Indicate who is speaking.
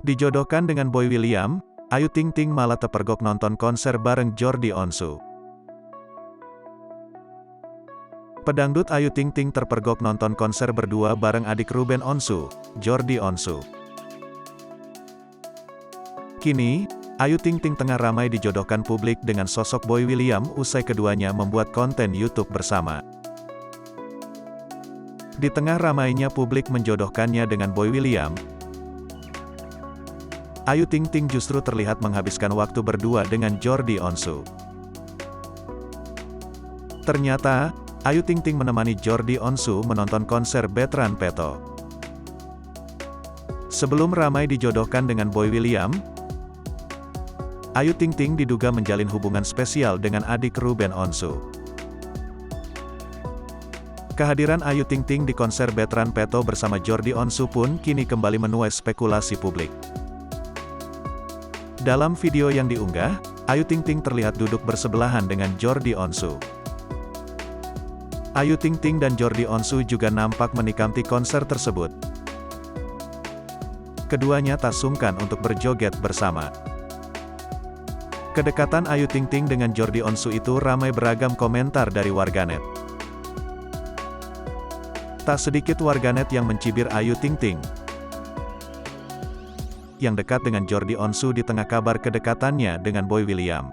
Speaker 1: Dijodohkan dengan Boy William, Ayu Ting Ting malah terpergok nonton konser bareng Jordi Onsu. Pedangdut Ayu Ting Ting terpergok nonton konser berdua bareng adik Ruben Onsu, Jordi Onsu. Kini, Ayu Ting Ting tengah ramai dijodohkan publik dengan sosok Boy William usai keduanya membuat konten YouTube bersama. Di tengah ramainya publik menjodohkannya dengan Boy William, Ayu Ting Ting justru terlihat menghabiskan waktu berdua dengan Jordi Onsu. Ternyata, Ayu Ting Ting menemani Jordi Onsu menonton konser Betran Peto. Sebelum ramai dijodohkan dengan Boy William, Ayu Ting Ting diduga menjalin hubungan spesial dengan adik Ruben Onsu. Kehadiran Ayu Ting Ting di konser Betran Peto bersama Jordi Onsu pun kini kembali menuai spekulasi publik. Dalam video yang diunggah, Ayu Ting Ting terlihat duduk bersebelahan dengan Jordi Onsu. Ayu Ting Ting dan Jordi Onsu juga nampak menikmati konser tersebut. Keduanya tak sungkan untuk berjoget bersama. Kedekatan Ayu Ting Ting dengan Jordi Onsu itu ramai beragam komentar dari warganet. Tak sedikit warganet yang mencibir Ayu Ting Ting yang dekat dengan Jordi Onsu di tengah kabar kedekatannya dengan Boy William.